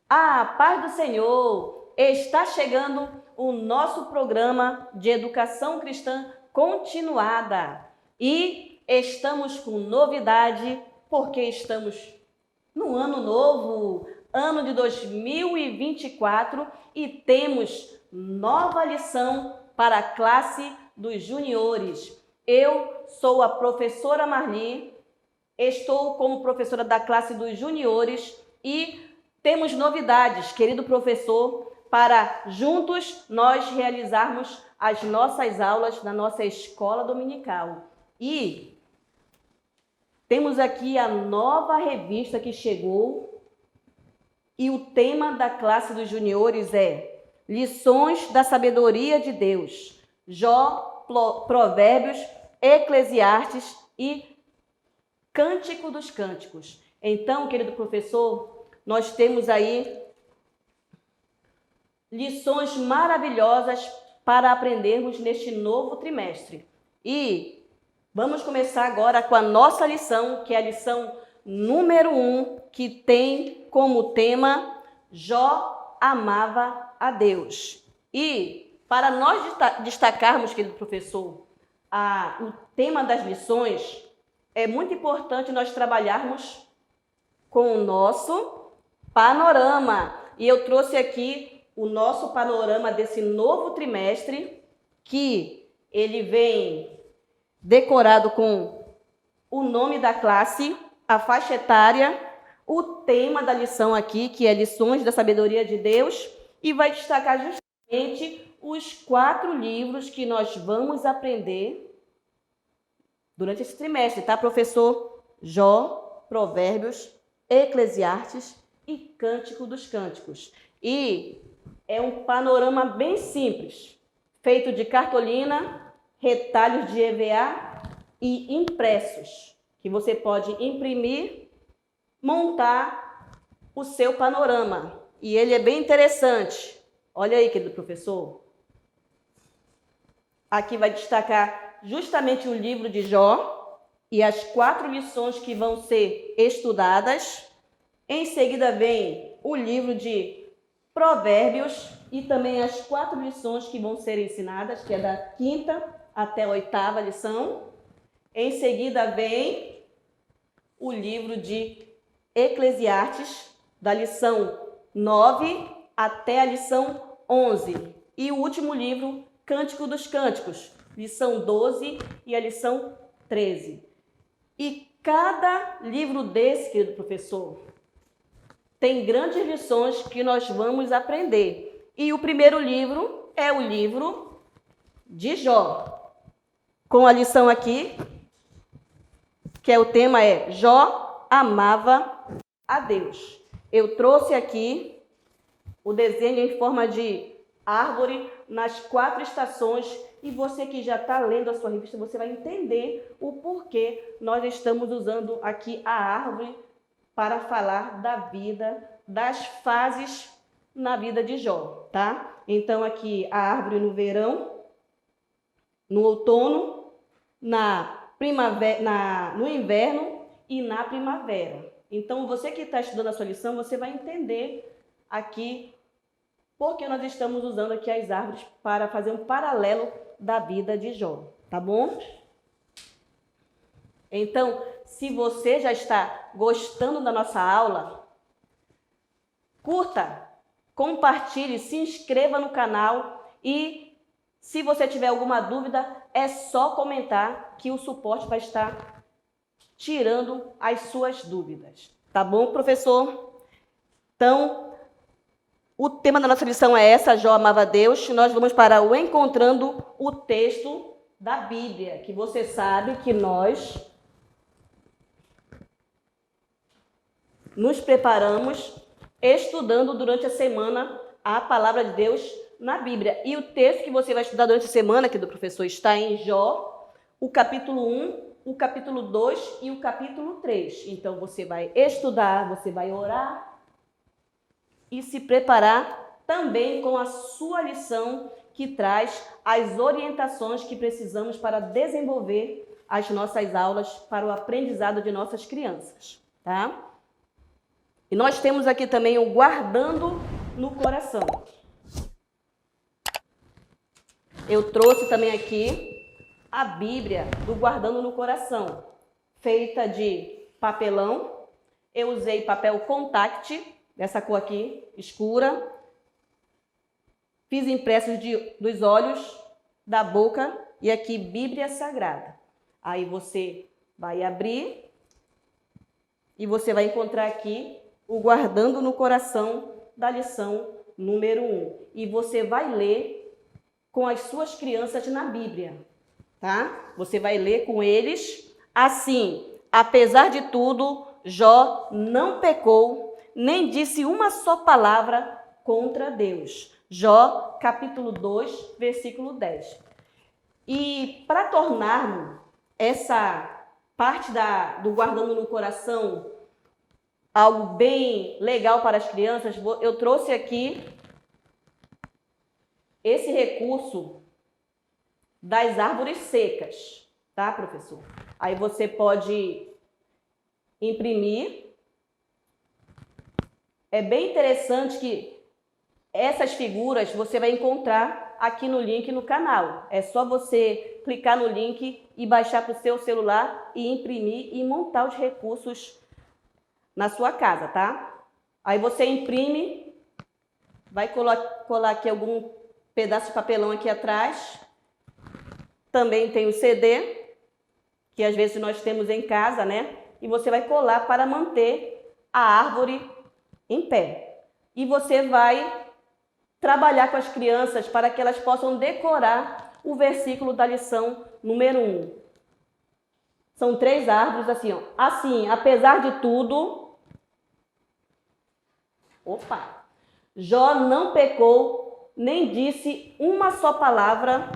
A paz do Senhor! Está chegando o nosso programa de educação cristã continuada. E estamos com novidade, porque estamos no ano novo, ano de 2024, e temos nova lição para a classe dos juniores. Eu sou a professora Marli, estou como professora da classe dos juniores e temos novidades, querido professor, para juntos nós realizarmos as nossas aulas na nossa escola dominical. E temos aqui a nova revista que chegou e o tema da classe dos juniores é Lições da Sabedoria de Deus, Jó, Provérbios, Eclesiastes e Cântico dos Cânticos. Então, querido professor, nós temos aí lições maravilhosas para aprendermos neste novo trimestre. E vamos começar agora com a nossa lição, que é a lição número 1, que tem como tema Jó amava a Deus. E para nós destacarmos, querido professor, o tema das lições, é muito importante nós trabalharmos com o nosso panorama. E eu trouxe aqui o nosso panorama desse novo trimestre, que ele vem decorado com o nome da classe, a faixa etária, o tema da lição aqui, que é Lições da Sabedoria de Deus, e vai destacar justamente os 4 livros que nós vamos aprender durante esse trimestre, tá, professor? Jó, Provérbios, Eclesiastes e Cântico dos Cânticos. E é um panorama bem simples, feito de cartolina, retalhos de EVA e impressos, que você pode imprimir, montar o seu panorama. E ele é bem interessante. Olha aí, querido professor. Aqui vai destacar justamente o livro de Jó e as 4 lições que vão ser estudadas. Em seguida vem o livro de Provérbios e também as 4 lições que vão ser ensinadas, que é da 5ª até a 8ª lição. Em seguida vem o livro de Eclesiastes, da lição 9 até a lição 11. E o último livro, Cântico dos Cânticos, lição 12 e a lição 13. E cada livro desse, querido professor, tem grandes lições que nós vamos aprender. E o primeiro livro é o livro de Jó, com a lição aqui, que o tema é Jó amava a Deus. Eu trouxe aqui o desenho em forma de árvore nas 4 estações, e você que já está lendo a sua revista, você vai entender o porquê nós estamos usando aqui a árvore para falar da vida, das fases na vida de Jó, tá? Então aqui a árvore no verão, no outono, na primavera, no inverno e na primavera. Então você que está estudando a sua lição, você vai entender aqui porque nós estamos usando aqui as árvores para fazer um paralelo da vida de Jó, tá bom? Então, se você já está gostando da nossa aula, curta, compartilhe, se inscreva no canal e se você tiver alguma dúvida, é só comentar que o suporte vai estar tirando as suas dúvidas. Tá bom, professor? Então, o tema da nossa lição é essa, Jó amava a Deus. Nós vamos para o Encontrando o Texto da Bíblia, que você sabe que nós nos preparamos estudando durante a semana a palavra de Deus na Bíblia. E o texto que você vai estudar durante a semana, que do professor, está em Jó, o capítulo 1, o capítulo 2 e o capítulo 3. Então, você vai estudar, você vai orar e se preparar também com a sua lição, que traz as orientações que precisamos para desenvolver as nossas aulas para o aprendizado de nossas crianças, tá? E nós temos aqui também o guardando no coração. Eu trouxe também aqui a Bíblia do guardando no coração, feita de papelão. Eu usei papel contact, dessa cor aqui, escura. Fiz impressos dos olhos, da boca e aqui Bíblia Sagrada. Aí você vai abrir e você vai encontrar aqui o guardando no coração da lição número 1. E você vai ler com as suas crianças na Bíblia, tá? Você vai ler com eles assim: apesar de tudo, Jó não pecou, nem disse uma só palavra contra Deus. Jó, capítulo 2, versículo 10. E para tornarmos essa parte do guardando no coração algo bem legal para as crianças, eu trouxe aqui esse recurso das árvores secas, tá, professor? Aí você pode imprimir. É bem interessante que essas figuras você vai encontrar aqui no link no canal. É só você clicar no link e baixar para o seu celular e imprimir e montar os recursos na sua casa, tá? Aí você imprime, vai colar aqui algum pedaço de papelão aqui atrás. Também tem o CD, que às vezes nós temos em casa, né? E você vai colar para manter a árvore em pé. E você vai trabalhar com as crianças para que elas possam decorar o versículo da lição número 1. São 3 árvores assim, ó. Assim, apesar de tudo, Jó não pecou, nem disse uma só palavra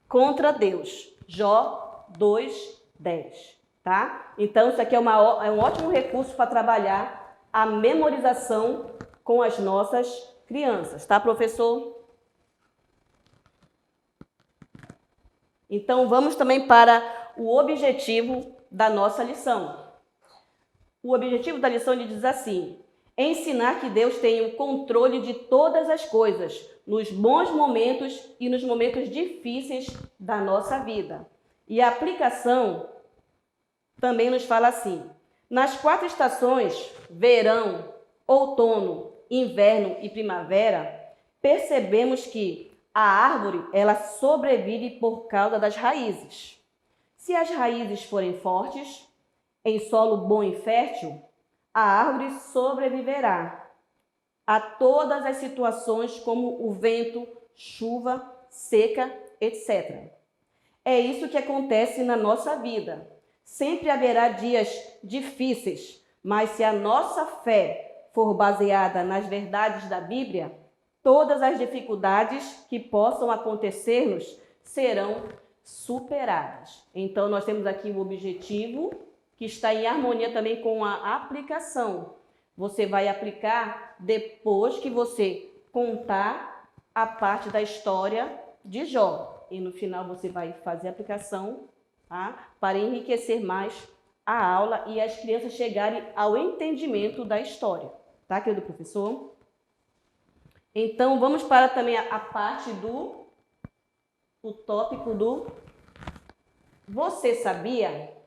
contra Deus. Jó 2:10, tá? Então, isso aqui é um ótimo recurso para trabalhar a memorização com as nossas crianças, tá, professor? Então, vamos também para o objetivo da nossa lição. O objetivo da lição ele diz assim: ensinar que Deus tem o controle de todas as coisas, nos bons momentos e nos momentos difíceis da nossa vida. E a aplicação também nos fala assim: nas 4 estações, verão, outono, inverno e primavera, percebemos que a árvore ela sobrevive por causa das raízes. Se as raízes forem fortes, em solo bom e fértil, a árvore sobreviverá a todas as situações como o vento, chuva, seca, etc. É isso que acontece na nossa vida. Sempre haverá dias difíceis, mas se a nossa fé for baseada nas verdades da Bíblia, todas as dificuldades que possam acontecer-nos serão superadas. Então, nós temos aqui o objetivo, que está em harmonia também com a aplicação. Você vai aplicar depois que você contar a parte da história de Jó. E no final você vai fazer a aplicação, tá? Para enriquecer mais a aula e as crianças chegarem ao entendimento da história. Tá, querido professor? Então, vamos para também a parte o tópico do Você Sabia?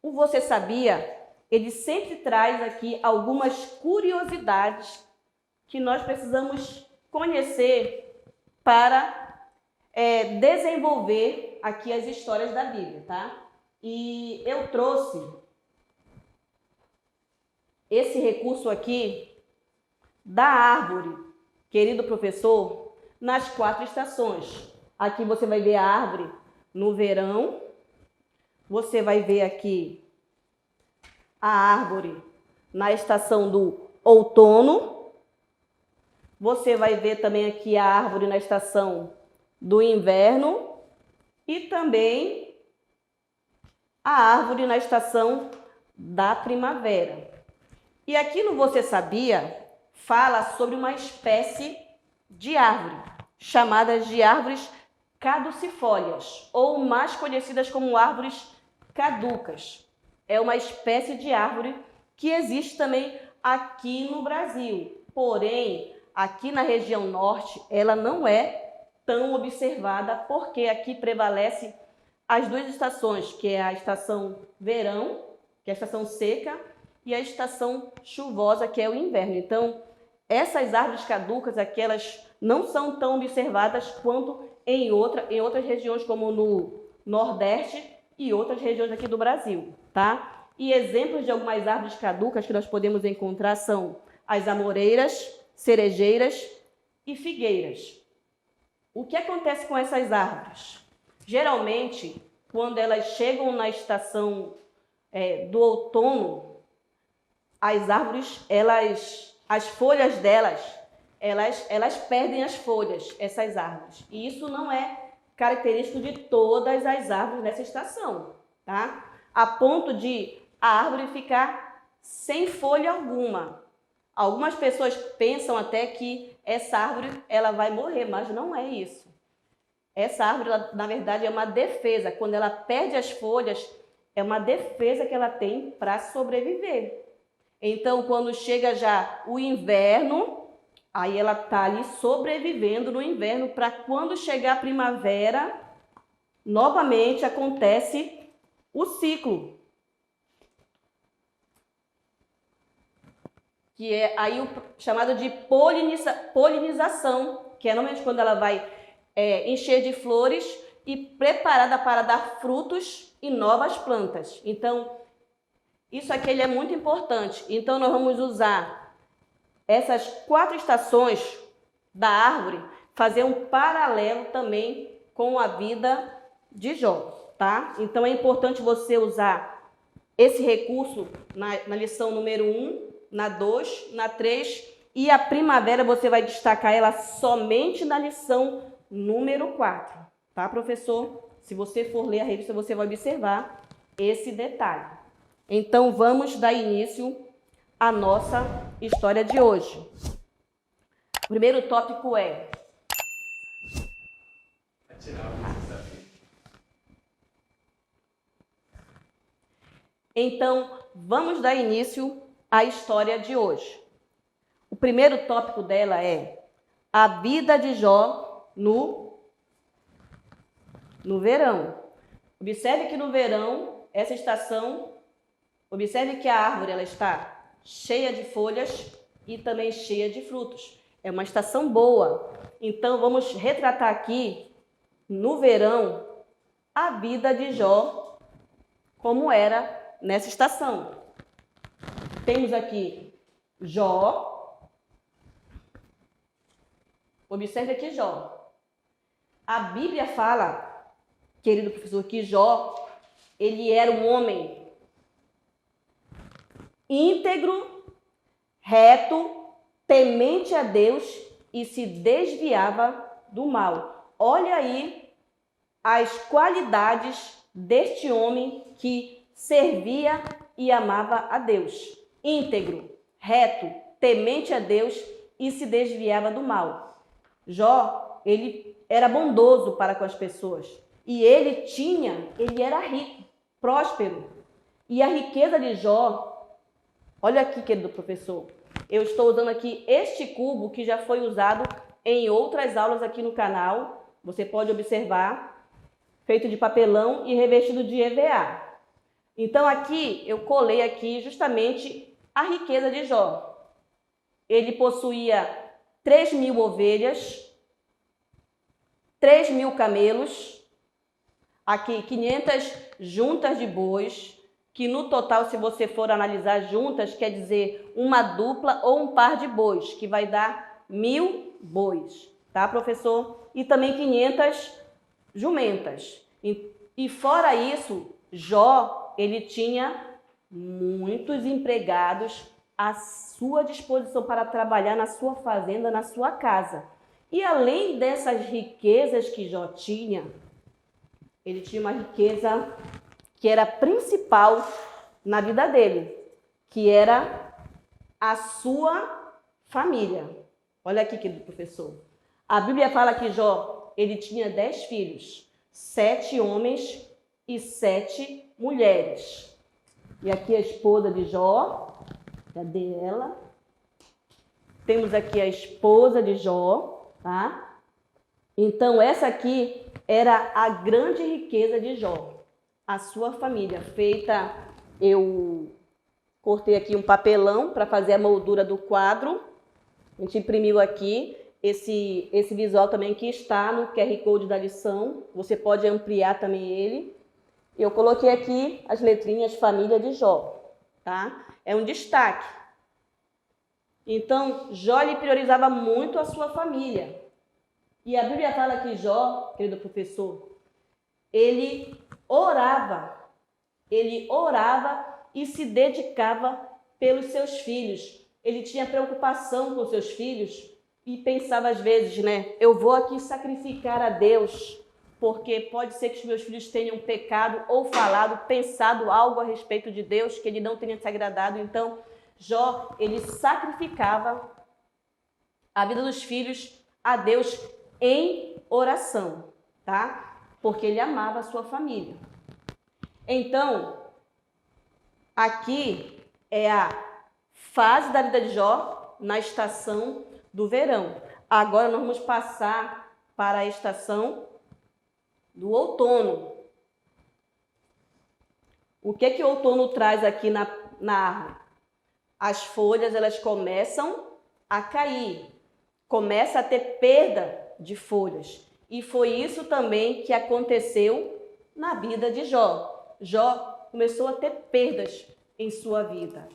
O Você Sabia, ele sempre traz aqui algumas curiosidades que nós precisamos conhecer para desenvolver aqui as histórias da Bíblia, tá? E eu trouxe esse recurso aqui da árvore, querido professor, nas 4 estações. Aqui você vai ver a árvore no verão. Você vai ver aqui a árvore na estação do outono. Você vai ver também aqui a árvore na estação do inverno. E também a árvore na estação da primavera. E aqui no Você Sabia, fala sobre uma espécie de árvore, chamadas de árvores caducifólias, ou mais conhecidas como árvores caducas. É uma espécie de árvore que existe também aqui no Brasil. Porém, aqui na região norte, ela não é tão observada, porque aqui prevalece as duas estações, que é a estação verão, que é a estação seca, e a estação chuvosa, que é o inverno. Então, essas árvores caducas aqui, elas não são tão observadas quanto em outras regiões, como no Nordeste e outras regiões aqui do Brasil, tá? E exemplos de algumas árvores caducas que nós podemos encontrar são as amoreiras, cerejeiras e figueiras. O que acontece com essas árvores? Geralmente, quando elas chegam na estação do outono, as árvores, as folhas delas, elas perdem as folhas, essas árvores. E isso não é característico de todas as árvores nessa estação, tá? A ponto de a árvore ficar sem folha alguma. Algumas pessoas pensam até que essa árvore ela vai morrer, mas não é isso. Essa árvore, ela, na verdade, é uma defesa. Quando ela perde as folhas, é uma defesa que ela tem para sobreviver. Então, quando chega já o inverno, aí ela está ali sobrevivendo no inverno, para quando chegar a primavera, novamente acontece o ciclo. Que é aí o chamado de polinização, que é normalmente quando ela vai encher de flores e preparada para dar frutos e novas plantas. Então, isso aqui é muito importante. Então, nós vamos usar essas 4 estações da árvore, fazer um paralelo também com a vida de Jó, tá? Então, é importante você usar esse recurso na lição número 1, na 2, na 3, e a primavera você vai destacar ela somente na lição número 4, tá, professor? Se você for ler a revista, você vai observar esse detalhe. Então, vamos dar início à nossa história de hoje. O primeiro tópico é... Então, vamos dar início à história de hoje. O primeiro tópico dela é a vida de Jó no verão. Observe que no verão, essa estação, observe que a árvore ela está cheia de folhas e também cheia de frutos. É uma estação boa. Então, vamos retratar aqui, no verão, a vida de Jó, como era nessa estação. Temos aqui Jó. Observe aqui Jó. A Bíblia fala, querido professor, que Jó, ele era um homem íntegro, reto, temente a Deus e se desviava do mal. Olha aí as qualidades deste homem que servia e amava a Deus. Íntegro, reto, temente a Deus e se desviava do mal. Jó, ele era bondoso para com as pessoas. E ele era rico, próspero. E a riqueza de Jó, olha aqui, querido professor, eu estou usando aqui este cubo que já foi usado em outras aulas aqui no canal. Você pode observar, feito de papelão e revestido de EVA. Então aqui, eu colei aqui justamente a riqueza de Jó. Ele possuía 3.000 ovelhas, 3.000 camelos, aqui 500 juntas de bois, que no total, se você for analisar juntas, quer dizer uma dupla ou um par de bois, que vai dar 1.000 bois, tá, professor? E também 500 jumentas. E fora isso, Jó, ele tinha muitos empregados à sua disposição para trabalhar na sua fazenda, na sua casa. E além dessas riquezas que Jó tinha, ele tinha uma riqueza que era principal na vida dele, que era a sua família. Olha aqui, querido professor. A Bíblia fala que Jó, ele tinha 10 filhos, 7 homens e 7 mulheres. E aqui a esposa de Jó, Cadê ela? Temos aqui a esposa de Jó, tá? Então, essa aqui era a grande riqueza de Jó. A sua família, feita, eu cortei aqui um papelão para fazer a moldura do quadro. A gente imprimiu aqui esse visual também que está no QR Code da lição. Você pode ampliar também ele. Eu coloquei aqui as letrinhas família de Jó, tá? É um destaque. Então, Jó lhe priorizava muito a sua família. E a Bíblia fala que Jó, querido professor, ele orava e se dedicava pelos seus filhos. Ele tinha preocupação com seus filhos e pensava às vezes, né? Eu vou aqui sacrificar a Deus, porque pode ser que os meus filhos tenham pecado ou falado, pensado algo a respeito de Deus que ele não tenha se agradado. Então, Jó, ele sacrificava a vida dos filhos a Deus em oração, tá? Porque ele amava a sua família. Então, aqui é a fase da vida de Jó na estação do verão. Agora nós vamos passar para a estação do outono. O que o outono traz aqui na árvore? As folhas, elas começam a cair, começa a ter perda de folhas. E foi isso também que aconteceu na vida de Jó. Jó começou a ter perdas em sua vida.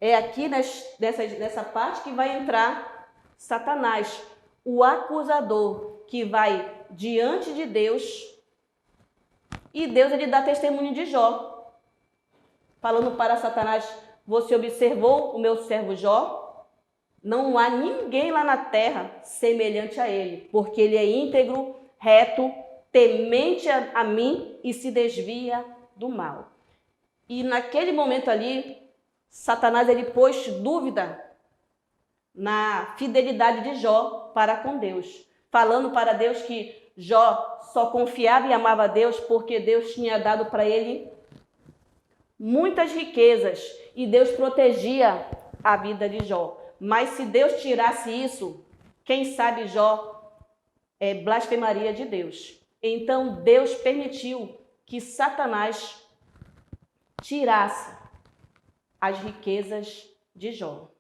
É aqui nessa parte que vai entrar Satanás, o acusador, que vai diante de Deus, e Deus ele dá testemunho de Jó, falando para Satanás: você observou o meu servo Jó? Não há ninguém lá na terra semelhante a ele, porque ele é íntegro, reto, temente a mim e se desvia do mal. E naquele momento ali, Satanás ele pôs dúvida na fidelidade de Jó para com Deus, falando para Deus que Jó só confiava e amava a Deus porque Deus tinha dado para ele muitas riquezas e Deus protegia a vida de Jó. Mas se Deus tirasse isso, quem sabe Jó blasfemaria de Deus. Então Deus permitiu que Satanás tirasse as riquezas de Jó,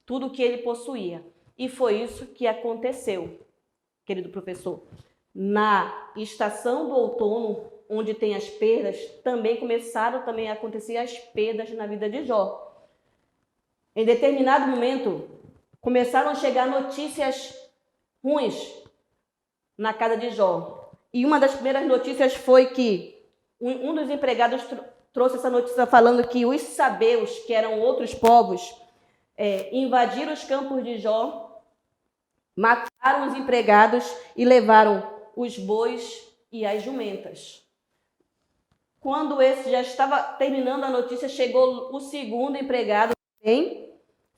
tudo o que ele possuía. E foi isso que aconteceu, querido professor. Na estação do outono, onde tem as perdas, também começaram a acontecer as perdas na vida de Jó. Em determinado momento, começaram a chegar notícias ruins na casa de Jó. E uma das primeiras notícias foi que um dos empregados trouxe essa notícia falando que os sabeus, que eram outros povos, invadiram os campos de Jó, mataram os empregados e levaram os bois e as jumentas. Quando esse já estava terminando a notícia, chegou o segundo empregado também,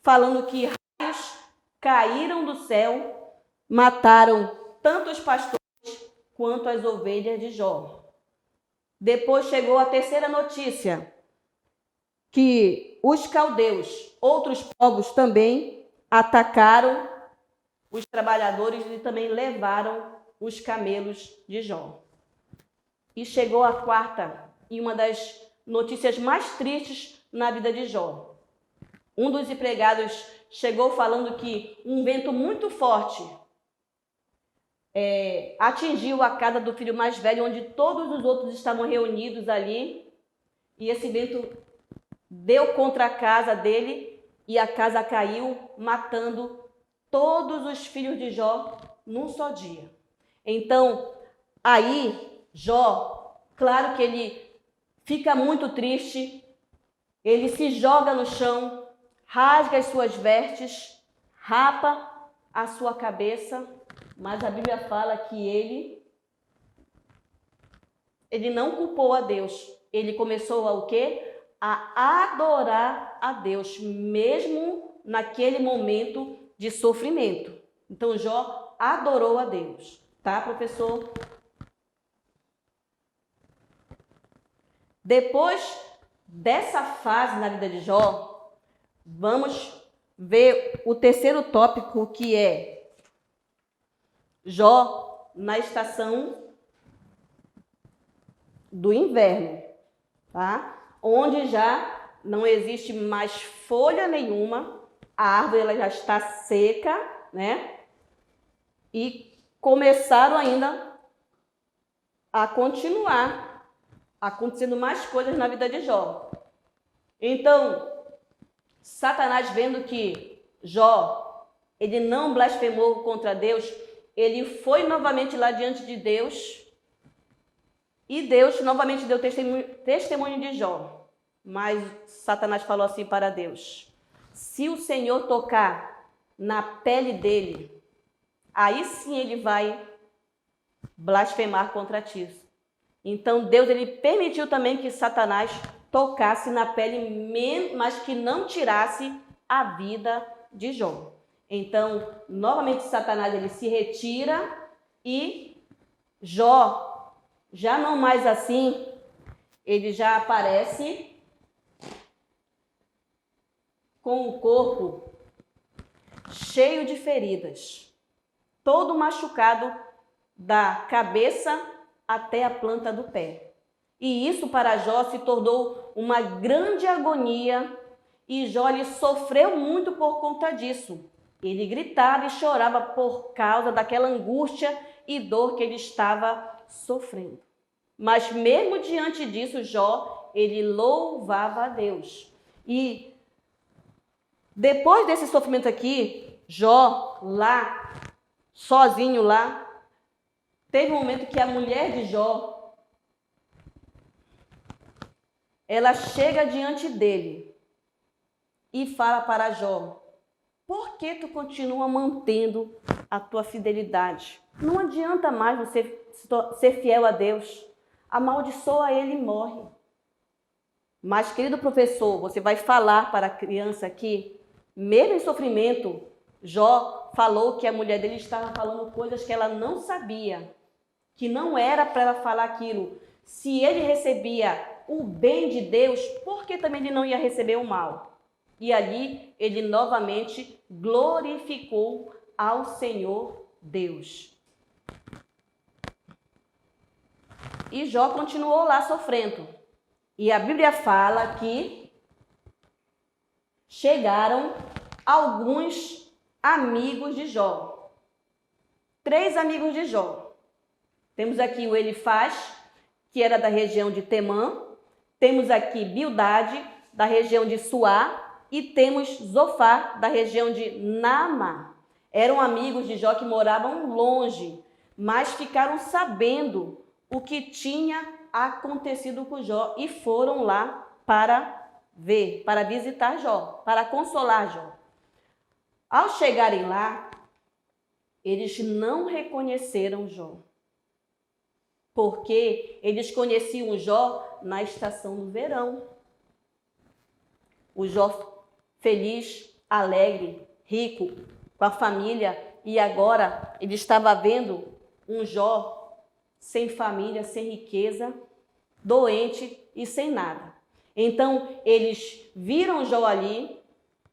falando que raios caíram do céu, mataram tanto os pastores quanto as ovelhas de Jó. Depois chegou a terceira notícia, que os caldeus, outros povos também, atacaram os trabalhadores e também levaram os camelos de Jó. E chegou a quarta e uma das notícias mais tristes na vida de Jó. Um dos empregados chegou falando que um vento muito forte atingiu a casa do filho mais velho, onde todos os outros estavam reunidos ali, e esse vento deu contra a casa dele e a casa caiu, matando todos os filhos de Jó num só dia. Então, aí, Jó, claro que ele fica muito triste, ele se joga no chão, rasga as suas vestes, rapa a sua cabeça, mas a Bíblia fala que ele não culpou a Deus. Ele começou a o quê? A adorar a Deus, mesmo naquele momento de sofrimento. Então, Jó adorou a Deus. Tá, professor? Depois dessa fase na vida de Jó, vamos ver o terceiro tópico, que é Jó na estação do inverno, tá? Onde já não existe mais folha nenhuma, a árvore ela já está seca, né? E começaram ainda a continuar acontecendo mais coisas na vida de Jó. Então, Satanás, vendo que Jó, ele não blasfemou contra Deus, ele foi novamente lá diante de Deus, e Deus novamente deu testemunho de Jó. Mas Satanás falou assim para Deus: se o Senhor tocar na pele dele, aí sim ele vai blasfemar contra ti. Então Deus ele permitiu também que Satanás tocasse na pele, mas que não tirasse a vida de Jó. Então, novamente Satanás ele se retira e Jó, já não mais assim, ele já aparece com o corpo cheio de feridas, todo machucado da cabeça até a planta do pé. E isso para Jó se tornou uma grande agonia, e Jó ele sofreu muito por conta disso. Ele gritava e chorava por causa daquela angústia e dor que ele estava sofrendo. Mas mesmo diante disso, Jó, ele louvava a Deus. E depois desse sofrimento aqui, Jó, lá, sozinho lá, teve um momento que a mulher de Jó, ela chega diante dele e fala para Jó: por que tu continua mantendo a tua fidelidade? Não adianta mais você ser fiel a Deus. Amaldiçoa ele e morre. Mas, querido professor, você vai falar para a criança que, mesmo em sofrimento, Jó falou que a mulher dele estava falando coisas que ela não sabia, que não era para ela falar aquilo. Se ele recebia o bem de Deus, por que também ele não ia receber o mal? E ali ele novamente glorificou ao Senhor Deus. E Jó continuou lá sofrendo. E a Bíblia fala que chegaram alguns amigos de Jó. 3 amigos de Jó. Temos aqui o Elifaz, que era da região de Temã. Temos aqui Bildade, da região de Suá. E temos Zofar, da região de Naamá. Eram amigos de Jó que moravam longe, mas ficaram sabendo o que tinha acontecido com Jó e foram lá para ver, para visitar Jó, para consolar Jó. Ao chegarem lá, eles não reconheceram Jó, porque eles conheciam Jó na estação do verão. O Jó feliz, alegre, rico, com a família, e agora ele estava vendo um Jó sem família, sem riqueza, doente e sem nada. Então, eles viram Jó ali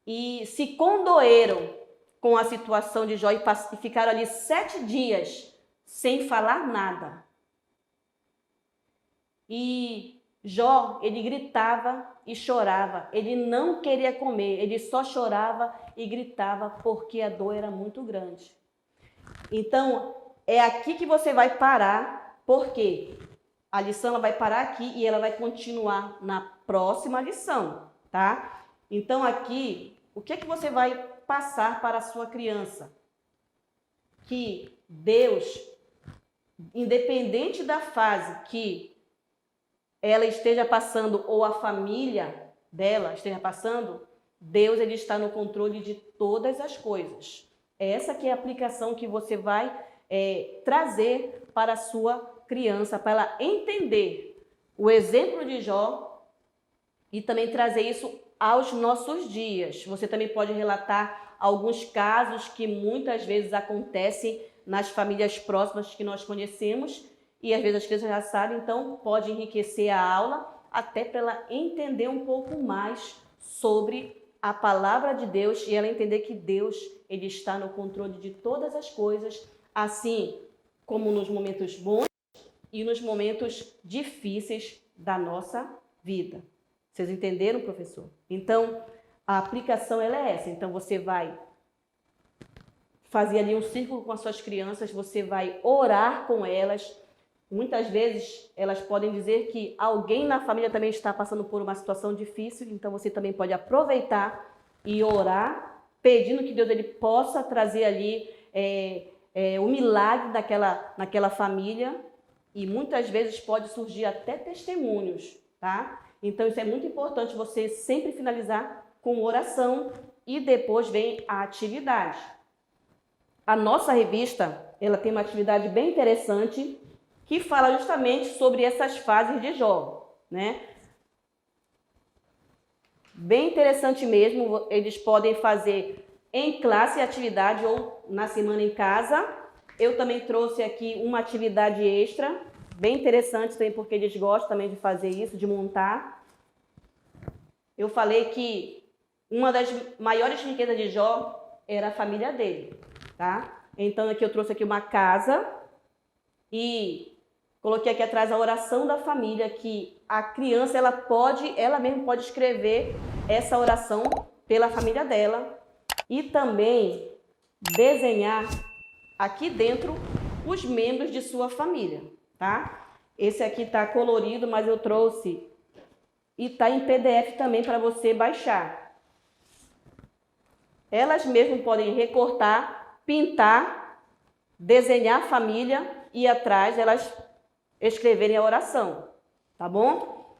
e se condoeram com a situação de Jó e ficaram ali 7 dias sem falar nada. E Jó, ele gritava e chorava, ele não queria comer, ele só chorava e gritava porque a dor era muito grande. Então, é aqui que você vai parar, porque a lição ela vai parar aqui e ela vai continuar na próxima lição, tá? Então, aqui, o que é que você vai passar para a sua criança? Que Deus, independente da fase que ela esteja passando ou a família dela esteja passando, Deus ele está no controle de todas as coisas. Essa que é a aplicação que você vai trazer para a sua criança, para ela entender o exemplo de Jó e também trazer isso aos nossos dias. Você também pode relatar alguns casos que muitas vezes acontecem nas famílias próximas que nós conhecemos, e às vezes as crianças já sabem, então pode enriquecer a aula até para ela entender um pouco mais sobre a palavra de Deus e ela entender que Deus, ele está no controle de todas as coisas, assim como nos momentos bons e nos momentos difíceis da nossa vida. Vocês entenderam, professor? Então, a aplicação ela é essa. Então, você vai fazer ali um círculo com as suas crianças, você vai orar com elas. Muitas vezes, elas podem dizer que alguém na família também está passando por uma situação difícil, então você também pode aproveitar e orar, pedindo que Deus ele possa trazer ali o milagre naquela família, e muitas vezes pode surgir até testemunhos, tá? Então, isso é muito importante, você sempre finalizar com oração e depois vem a atividade. A nossa revista, ela tem uma atividade bem interessante que fala justamente sobre essas fases de Jó, né? Bem interessante mesmo, eles podem fazer em classe atividade ou na semana em casa. Eu também trouxe aqui uma atividade extra, bem interessante também, porque eles gostam também de fazer isso, de montar. Eu falei que uma das maiores riquezas de Jó era a família dele, tá? Então, aqui eu trouxe aqui uma casa e coloquei aqui atrás a oração da família, que a criança, ela mesma pode escrever essa oração pela família dela e também desenhar aqui dentro os membros de sua família, tá? Esse aqui tá colorido, mas eu trouxe e tá em PDF também para você baixar. Elas mesmas podem recortar, pintar, desenhar a família e atrás elas escreverem a oração, tá bom?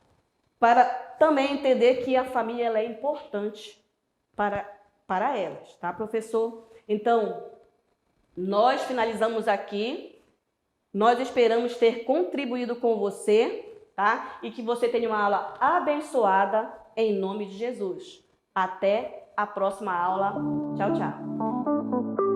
Para também entender que a família ela é importante para elas, tá, professor? Então, nós finalizamos aqui. Nós esperamos ter contribuído com você, tá? E que você tenha uma aula abençoada em nome de Jesus. Até a próxima aula. Tchau, tchau.